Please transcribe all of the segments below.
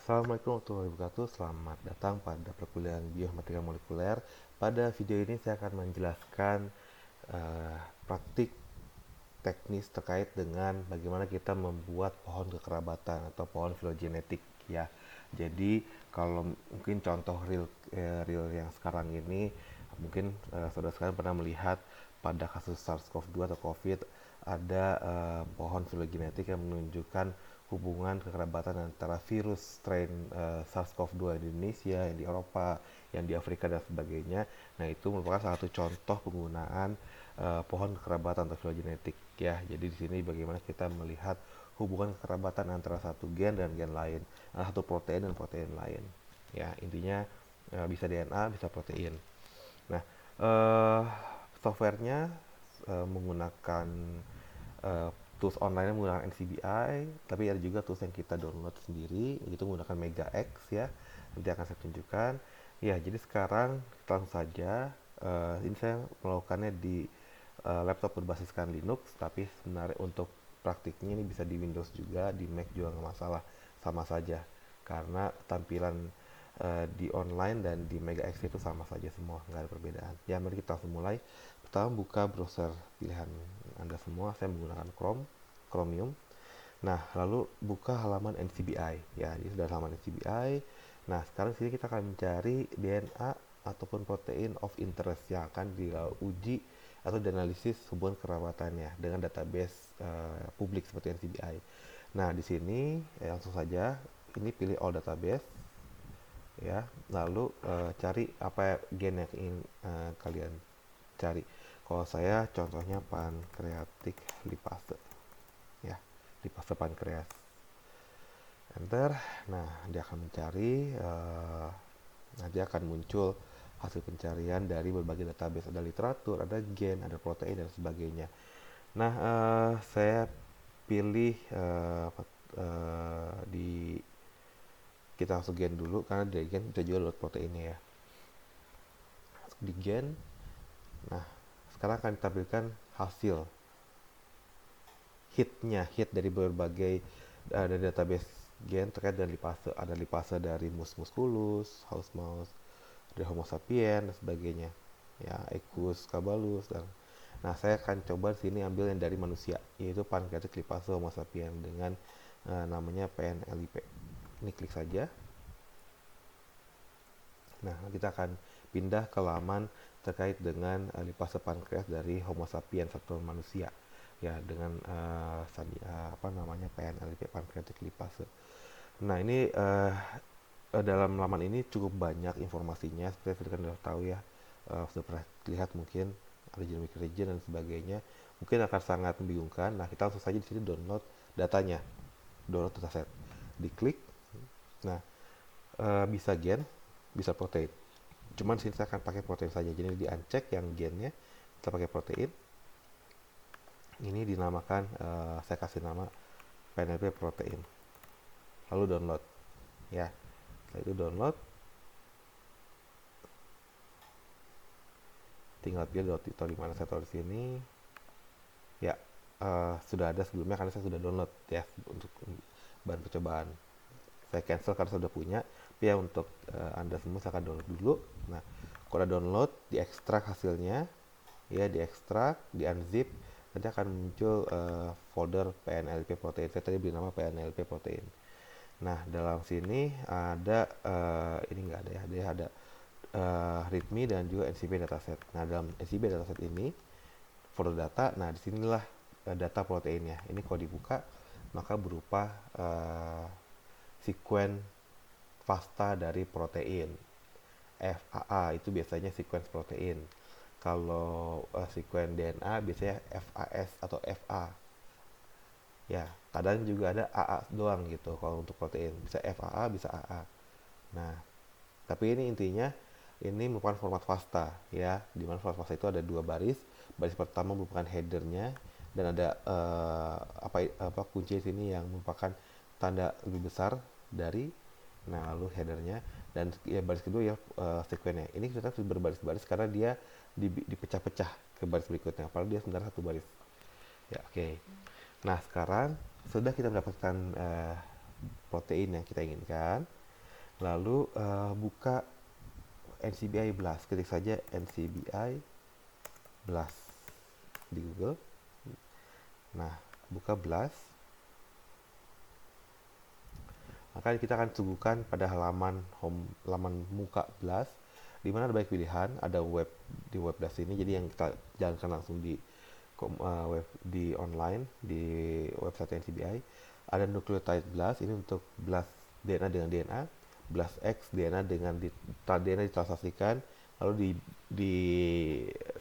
Assalamualaikum warahmatullahi wabarakatuh. Selamat datang pada perkuliahan Biomatematika Molekuler. Pada video ini saya akan menjelaskan praktik teknis terkait dengan bagaimana kita membuat pohon kekerabatan atau pohon filogenetik ya. Jadi kalau mungkin contoh real yang sekarang ini mungkin saudara sekalian pernah melihat pada kasus SARS-CoV-2 atau COVID ada pohon filogenetik yang menunjukkan hubungan kekerabatan antara virus strain SARS-CoV-2 di Indonesia, yang di Eropa, yang di Afrika dan sebagainya. Nah, itu merupakan salah satu contoh penggunaan pohon kekerabatan atau filogenetik ya. Jadi di sini bagaimana kita melihat hubungan kekerabatan antara satu gen dan gen lain, satu protein dan protein lain. Ya, intinya bisa DNA, bisa protein. Nah, eh, softwarenya menggunakan eh, tools online menggunakan NCBI, tapi ada juga tools yang kita download sendiri, itu menggunakan Mega X ya. Nanti akan saya tunjukkan. Ya, jadi sekarang kita langsung saja. Ini saya melakukannya di laptop berbasiskan Linux, tapi sebenarnya untuk praktiknya ini bisa di Windows juga, di Mac juga nggak masalah, sama saja. Karena tampilan di online dan di Mega X itu sama saja semua, nggak ada perbedaan. Ya, mari kita langsung mulai. Pertama buka browser pilihan Anda semua, saya menggunakan Chromium. Nah, lalu buka halaman NCBI. Ya, ini sudah halaman NCBI. Nah, sekarang sini kita akan mencari DNA ataupun protein of interest yang akan diuji atau dianalisis hubungan kerabatannya dengan database publik seperti NCBI. Nah, di sini langsung saja ini pilih all database ya, lalu cari apa gen yang ingin kalian cari. Kalau saya contohnya pankreatik lipase ya, lipase pankreas, enter. Nah, dia akan mencari, nanti akan muncul hasil pencarian dari berbagai database, ada literatur, ada gen, ada protein dan sebagainya. Nah, saya pilih di kita langsung gen dulu karena dari gen kita juga load proteinnya ya. Di gen. Nah, sekarang akan ditampilkan hasil hit dari berbagai dari database gen terkait dengan lipase. Ada lipase dari mus musculus, house mouse, dari Homo sapiens dan sebagainya. Ya, Equus caballus dan nah, saya akan coba sini ambil yang dari manusia, yaitu pancreatic lipase Homo sapiens dengan namanya PNLIP. Ini klik saja. Nah, kita akan pindah ke laman terkait dengan lipase pankreas dari Homo sapiens atau manusia ya, dengan apa namanya, PNLP pancreatic lipase. Nah, ini dalam laman ini cukup banyak informasinya seperti yang kalian sudah tahu ya, sudah pernah lihat mungkin ada genomic region dan sebagainya, mungkin akan sangat membingungkan. Nah, kita langsung saja di sini download datanya, download dataset, diklik. Nah, bisa gen, bisa protein. Cuman sini saya akan pakai protein saja. Jadi di uncheck yang gennya, kita pakai protein. Ini dinamakan, saya kasih nama PNP protein. Lalu download, ya. Setelah itu download, tinggal pilih taruh di mana, saya taruh di sini. Ya, sudah ada sebelumnya karena saya sudah download ya untuk bahan percobaan. Saya cancel karena sudah punya. Tapi ya untuk Anda semua saya akan download dulu. Nah, kalau ada download, diekstrak hasilnya, ya, diekstrak, di unzip, nanti akan muncul folder PNLP protein. Saya tadi beri nama PNLP protein. Nah, dalam sini ada ini enggak ada ya, dia ada readme dan juga NCB dataset. Nah, dalam NCB dataset ini folder data. Nah, disinilah data proteinnya. Ini kalau dibuka maka berupa sekuen FASTA dari protein. FAA itu biasanya sequence protein. Kalau sekuen DNA biasanya FAS atau FA. Ya, kadang juga ada AA doang gitu kalau untuk protein. Bisa FAA, bisa AA. Nah, tapi ini intinya ini merupakan format FASTA ya. Di mana format FASTA itu ada dua baris. Baris pertama merupakan headernya dan ada apa kunci di sini yang merupakan tanda lebih besar dari, nah, lalu headernya, dan ya baris kedua ya sekuennya. Ini kita berbaris-baris karena dia dipecah-pecah ke baris berikutnya. Padahal dia sebenarnya satu baris. Ya, oke. Okay. Nah, sekarang sudah kita mendapatkan protein yang kita inginkan. Lalu buka NCBI BLAST, ketik saja NCBI BLAST di Google. Nah, buka BLAST, maka kita akan suguhkan pada halaman muka BLAST, di mana ada banyak pilihan. Ada web di web BLAST ini, jadi yang kita jalankan langsung di web di online di website NCBI. Ada nucleotide BLAST, ini untuk BLAST DNA dengan DNA, BLAST X DNA dengan DNA ditransaksikan lalu di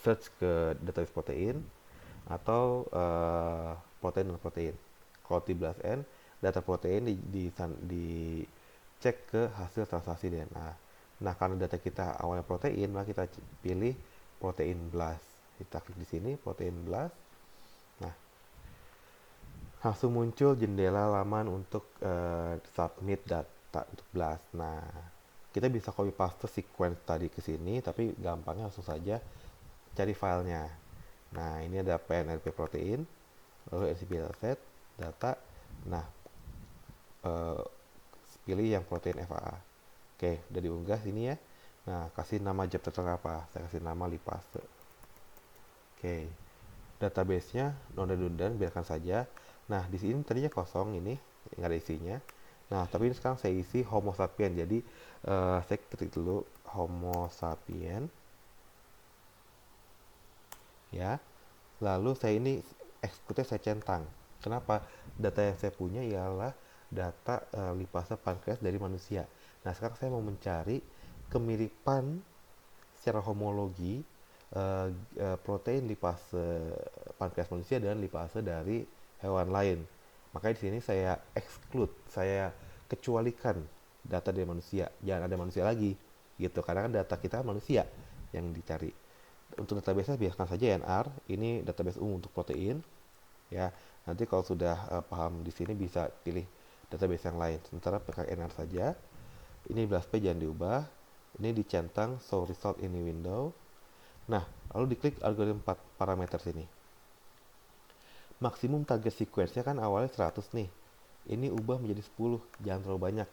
search ke database protein atau protein dan protein. Kalau di BLAST N, data protein di cek ke hasil transaksi DNA. Nah, karena data kita awalnya protein, maka kita pilih protein BLAST. Kita klik di sini protein BLAST. Nah, langsung muncul jendela laman untuk submit data untuk BLAST. Nah, kita bisa copy paste sequence tadi ke sini, tapi gampangnya langsung saja cari filenya. Nah, ini ada PNLP protein, lalu NCBI set, data. Nah, eh, pilih yang protein FAA. Oke, udah diunggah sini ya. Nah, kasih nama job title apa? Saya kasih nama lipase. Oke, database-nya non redundant, biarkan saja. Nah, di sini tadinya kosong, ini nggak ada isinya. Nah, tapi ini sekarang saya isi Homo sapien. Jadi saya ketik dulu Homo sapien, ya. Lalu saya ini execute saya centang. Kenapa? Data yang saya punya ialah data lipase pankreas dari manusia. Nah, sekarang saya mau mencari kemiripan secara homologi uh, protein lipase pankreas manusia dan lipase dari hewan lain. Makanya di sini saya exclude, saya kecualikan data dari manusia, jangan ada manusia lagi, gitu. Karena kan data kita manusia yang dicari. Untuk database biarkan saja NR, ini database umum untuk protein, ya. Nanti kalau sudah paham di sini bisa pilih database yang lain. Sementara pakai NR saja. Ini BLAST jangan diubah. Ini dicentang show result ini window. Nah, lalu diklik algoritma parameter sini. Maksimum target sequence-nya kan awalnya 100 nih. Ini ubah menjadi 10, jangan terlalu banyak.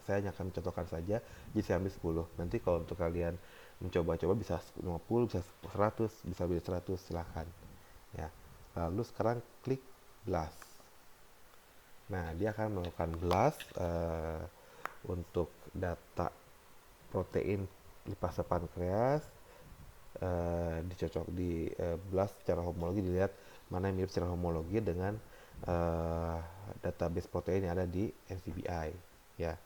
Saya hanya akan mencontohkan saja, jadi saya ambil 10. Nanti kalau untuk kalian mencoba-coba bisa 50, bisa 100, bisa lebih 100, silahkan. Ya. Lalu sekarang klik BLAST. Nah, dia akan melakukan BLAST untuk data protein lipase pankreas, dicocok di BLAST secara homologi, dilihat mana yang mirip secara homologi dengan database protein yang ada di NCBI, ya.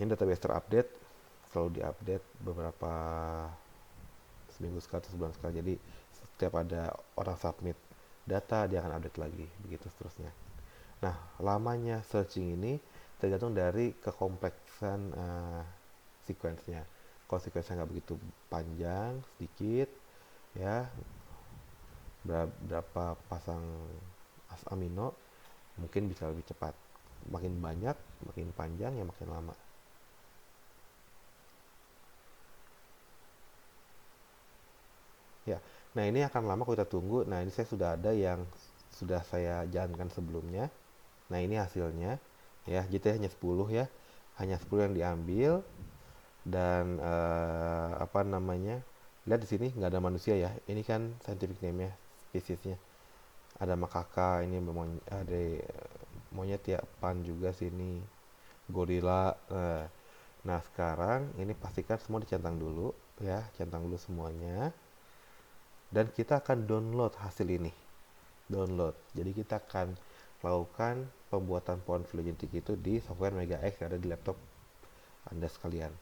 Ini database terupdate, selalu diupdate beberapa seminggu sekali atau sebulan sekali. Jadi setiap ada orang submit data, dia akan update lagi, begitu seterusnya. Nah, lamanya searching ini tergantung dari kekompleksan sequence-nya. Kalau sequence-nya nggak begitu panjang, sedikit, ya, berapa pasang amino, mungkin bisa lebih cepat. Makin banyak, makin panjang, ya makin lama. Ya, nah ini akan lama kalau kita tunggu. Nah, ini saya sudah ada yang sudah saya jalankan sebelumnya. Nah, ini hasilnya, ya. Jadi hanya 10, ya. Hanya 10 yang diambil, dan apa namanya? Lihat di sini nggak ada manusia, ya. Ini kan scientific name-nya, spesiesnya. Ada makaka, ini ada monyet, ya, pan juga sini, gorila. Nah, sekarang ini pastikan semua dicentang dulu, ya, centang dulu semuanya, dan kita akan download hasil ini. Download. Jadi kita akan lakukan pembuatan pohon filogenetik itu di software Mega X yang ada di laptop Anda sekalian.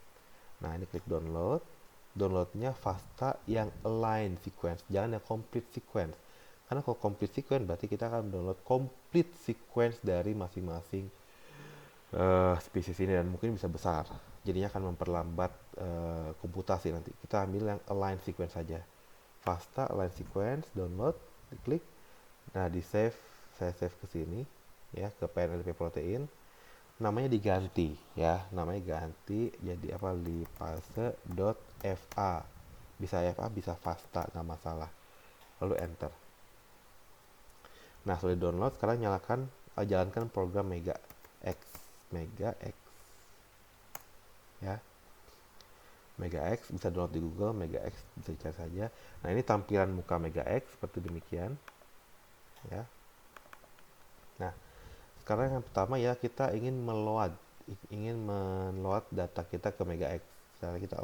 Nah, ini klik download. Downloadnya FASTA yang align sequence, jangan yang complete sequence. Karena kalau complete sequence berarti kita akan download complete sequence dari masing-masing spesies ini, dan mungkin bisa besar. Jadinya akan memperlambat komputasi nanti. Kita ambil yang align sequence saja. FASTA align sequence, download, diklik. Nah, di save, saya save ke sini, ya, ke PNLP protein. Namanya diganti, ya, namanya ganti jadi apa, lipase.fa. Bisa FA, bisa FASTA, nggak masalah. Lalu enter. Nah, sudah download, sekarang jalankan program Mega X. Mega X ya. MegaX bisa download di Google, MegaX bisa dicari saja. Nah, ini tampilan muka MegaX seperti demikian, ya. Nah, sekarang yang pertama ya, kita ingin meload data kita ke MegaX. Cara kita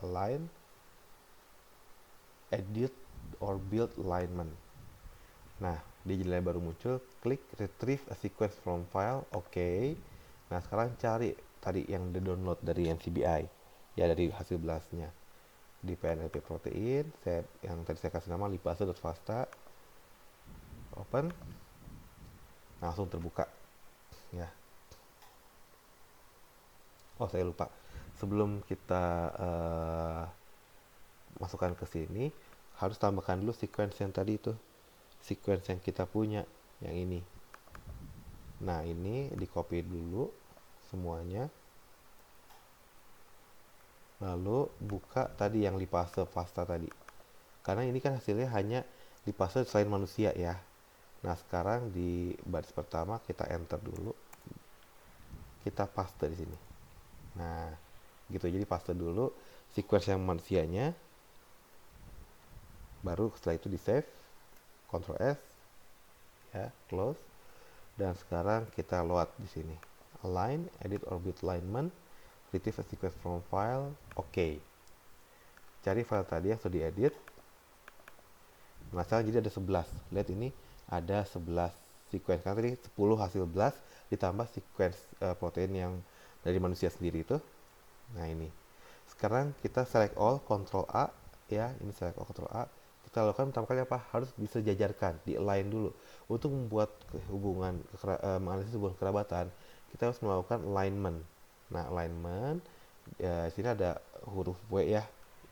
align, edit or build alignment. Nah, di jendela baru muncul, klik retrieve a sequence from file, oke. Nah, sekarang cari tadi yang di-download dari NCBI, ya, dari hasil blastnya. Di PNLP protein, yang tadi saya kasih nama lipase.fasta, open, langsung terbuka, ya. Oh, saya lupa. Sebelum kita masukkan ke sini, harus tambahkan dulu sequence yang tadi itu. Sequence yang kita punya, yang ini. Nah, ini di copy dulu semuanya. Lalu buka tadi yang lipase fasta tadi. Karena ini kan hasilnya hanya lipase selain manusia ya. Nah, sekarang di baris pertama kita enter dulu. Kita paste di sini. Nah, gitu. Jadi paste dulu sequence yang manusianya. Baru setelah itu di save, Ctrl S, ya, close. Dan sekarang kita load di sini. Align, edit orbit alignment, retrieve a sequence from file, oke. Cari file tadi yang sudah diedit. Nah, sekarang jadi ada 11. Lihat ini ada 11 sequence. Karena tadi 10 hasil blast ditambah sequence protein yang dari manusia sendiri itu. Nah, ini. Sekarang kita select all, Ctrl A, ya, ini select all, Ctrl A. Kita lakukan pertama kali apa? Harus disejajarkan, di align dulu. Untuk membuat menganalisis hubungan kerabatan, kita harus melakukan alignment. Nah, alignment, ya, sini ada huruf W ya.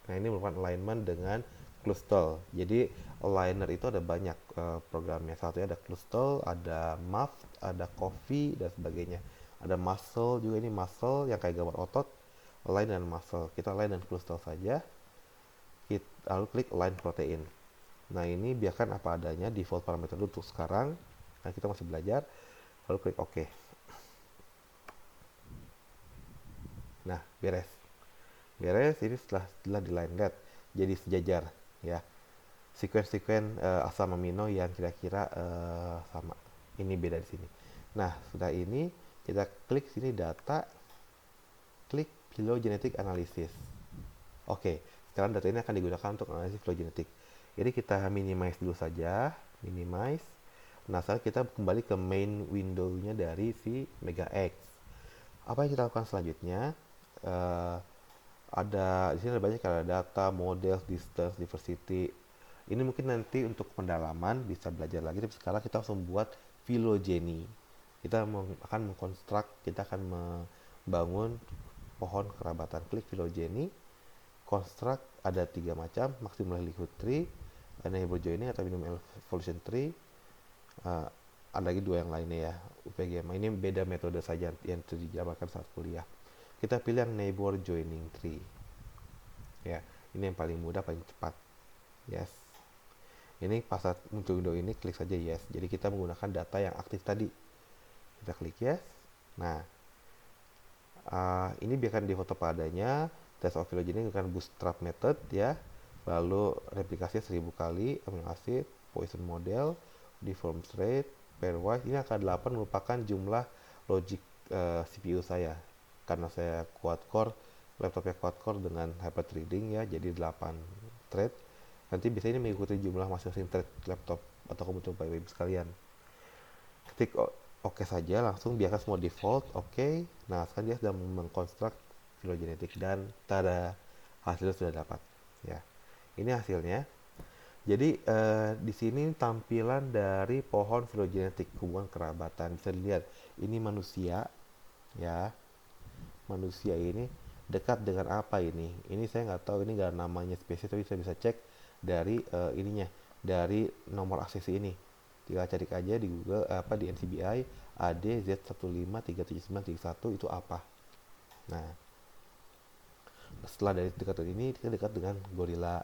Nah, ini merupakan alignment dengan Clustal. Jadi aligner itu ada banyak programnya. Satunya ada Clustal, ada MAF, ada Coffee dan sebagainya. Ada muscle juga, ini muscle yang kayak gambar otot. Align dengan muscle. Kita align dengan Clustal saja. Lalu klik align protein. Nah, ini biarkan apa adanya, default parameter dulu untuk sekarang. Nah, kita masih belajar. Lalu klik OK. Nah, beres. Ini setelah di line red jadi sejajar ya. Sequence asam amino yang kira-kira sama. Ini beda di sini. Nah, sudah ini kita klik sini data, klik phylogenetic analysis. Oke, sekarang data ini akan digunakan untuk analisis phylogenetik. Jadi kita minimize dulu saja, minimize. Nah, sekarang kita kembali ke main window-nya dari si MegaX. Apa yang kita lakukan selanjutnya? Di sini ada banyak, ada data, model, distance, diversity. Ini mungkin nanti untuk pendalaman bisa belajar lagi. Tapi sekarang kita harus membuat phylogeny. Kita akan mengkonstruk, kita akan membangun pohon kerabatan. Klik phylogeny, construct ada 3 macam, maximal likelihood tree, neighbor joining atau minimum evolution tree. Ada lagi 2 yang lainnya ya, UPGMA. Ini beda metode saja yang dijabarkan saat kuliah. Kita pilih yang neighbor joining tree. Ya, ini yang paling mudah, paling cepat. Yes. Ini pas saat muncul window ini, klik saja yes. Jadi kita menggunakan data yang aktif tadi. Kita klik yes. Nah, ini biarkan di foto padanya. Test of phylogeny dengan bootstrap method ya. Lalu replikasi 1000 kali, amino acid, Poisson model, deform rate, pairwise. Ini angka 8 merupakan jumlah logic CPU saya. Karena saya quad core, laptopnya quad core dengan hyperthreading ya, jadi 8 thread. Nanti biasanya ini mengikuti jumlah masing-masing thread laptop atau komputer by web sekalian. Ketik oke saja, langsung biarkan semua default, oke. Nah, sekarang dia sudah mengkonstruk phylogenetik dan tada, hasilnya sudah dapat. Ya, ini hasilnya. Jadi di sini tampilan dari pohon phylogenetik hubungan kerabatan. Bisa dilihat, ini manusia, ya. Manusia ini dekat dengan apa ini? Ini saya nggak tahu, ini nggak namanya spesies, tapi saya bisa cek dari ininya, dari nomor aksesi ini. Tinggal cari aja di Google, di NCBI ADZ153791 itu apa. Nah, setelah dari dekat ini, kita dekat dengan gorila,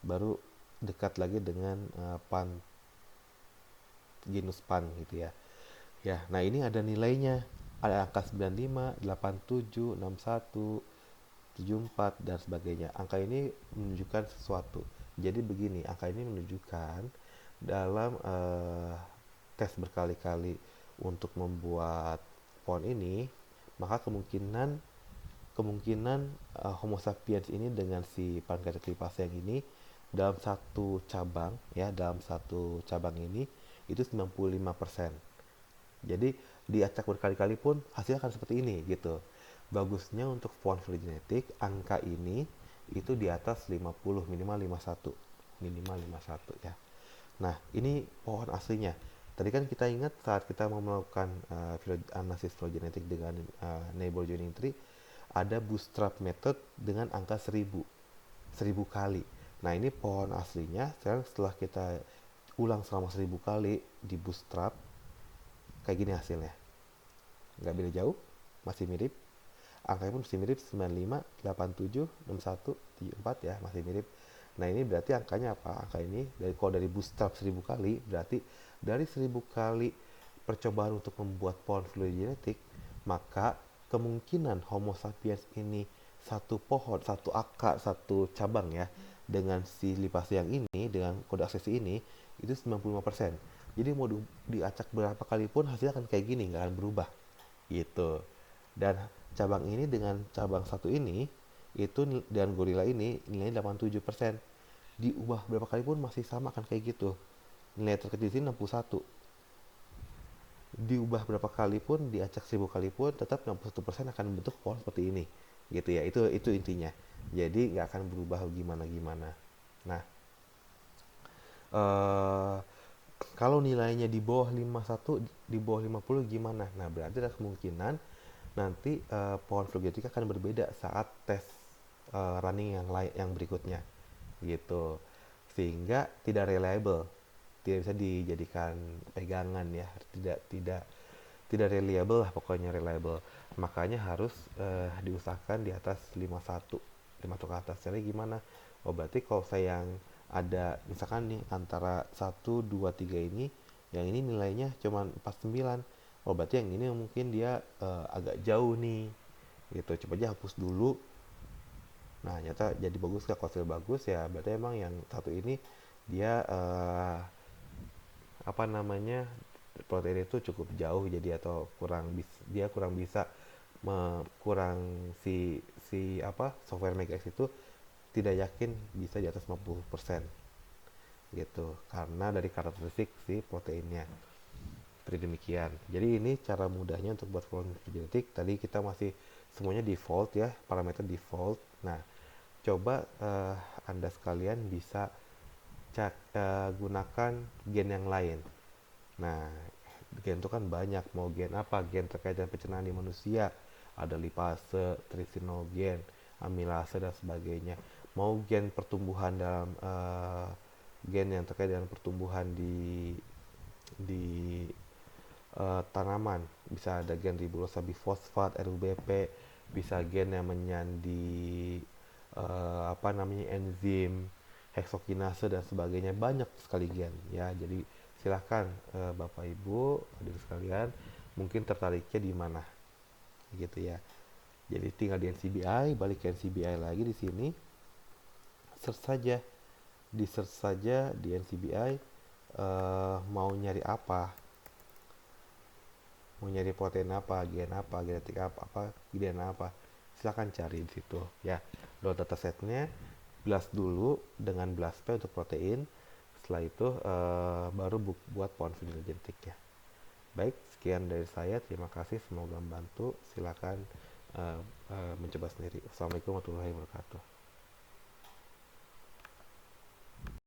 baru dekat lagi dengan genus pan gitu ya. Ya, nah ini ada nilainya. ada angka 95, 87, 61, 74 dan sebagainya. Angka ini menunjukkan sesuatu. Jadi begini, angka ini menunjukkan dalam tes berkali-kali untuk membuat pohon ini, maka kemungkinan kemungkinan Homo sapiens ini dengan si Pancreatidae yang ini dalam satu cabang ya, dalam satu cabang ini itu 95%. Jadi diacak berkali-kali pun hasilnya akan seperti ini gitu. Bagusnya untuk pohon filogenetik angka ini itu di atas 50, minimal 51, minimal 51 ya. Nah, ini pohon aslinya. Tadi kan kita ingat saat kita mau melakukan analisis filogenetik dengan neighbor joining tree, ada bootstrap method dengan angka 1000 kali. Nah, ini pohon aslinya. Sekarang setelah kita ulang selama 1000 kali di bootstrap, kayak gini hasilnya. Nggak beda jauh, masih mirip. Angkanya pun masih mirip, 95, 87, 61, 74 ya, masih mirip. Nah, ini berarti angkanya apa? Angka ini kalau dari bootstrap 1000 kali, berarti dari 1000 kali percobaan untuk membuat pohon filogenetik, maka kemungkinan Homo sapiens ini satu pohon, satu akar, satu cabang ya, dengan si lipase yang ini, dengan kode aksesi ini, itu 95%. Jadi mau diacak berapa kali pun hasilnya akan kayak gini, nggak akan berubah gitu. Dan cabang ini dengan cabang satu ini itu dan gorila ini nilainya 87%. Diubah berapa kali pun masih sama akan kayak gitu. Nilai terkecil di sini 61. Diubah berapa kali pun, diacak 1000 kali pun tetap 61% akan bentuk pohon seperti ini. Gitu ya. Itu intinya. Jadi nggak akan berubah gimana-gimana. Nah, eh kalau nilainya di bawah 51, di bawah 50 gimana? Nah, berarti ada kemungkinan nanti pohon filogenetik akan berbeda saat tes running yang berikutnya gitu, sehingga tidak reliable, tidak bisa dijadikan pegangan ya, tidak tidak reliable lah, pokoknya reliable. Makanya harus diusahakan di atas 51, 51 ke atas. Jadi gimana? Oh, berarti kalau saya yang ada misalkan nih antara 1, 2, 3 ini, yang ini nilainya cuma 49. Oh, berarti yang ini mungkin dia agak jauh nih. Gitu. Coba aja hapus dulu. Nah, nyata jadi bagus, ke hasil bagus ya. Berarti emang yang satu ini dia apa namanya, protein itu cukup jauh, jadi atau dia kurang bisa kurang si si apa software Megax itu tidak yakin bisa di atas 50% gitu, karena dari karakteristik si proteinnya. Seperti demikian. Jadi ini cara mudahnya untuk buat clone genetik. Tadi kita masih semuanya default ya, parameter default. Nah, coba Anda sekalian bisa gunakan gen yang lain. Nah, gen itu kan banyak. Mau gen apa? Gen terkait dengan pencernaan di manusia. Ada lipase, trisinogen, amilase, dan sebagainya. Mau gen pertumbuhan dalam gen yang terkait dengan pertumbuhan di tanaman. Bisa ada gen ribulosa bifosfat, RUBP. Bisa gen yang menyandi apa namanya, enzim heksokinase dan sebagainya. Banyak sekali gen ya. Jadi silahkan Bapak Ibu adik sekalian, mungkin tertariknya di mana gitu ya. Jadi tinggal di NCBI, balik ke NCBI lagi di sini, search saja, di search saja di NCBI, mau nyari apa, mau nyari protein apa, gen apa, genetik apa, gen apa, silahkan cari di situ ya. Download datasetnya, blast dulu dengan BLAST untuk protein. Setelah itu baru buat pohon genetiknya. Baik, sekian dari saya. Terima kasih, semoga membantu. Silakan mencoba sendiri. Assalamualaikum warahmatullahi wabarakatuh.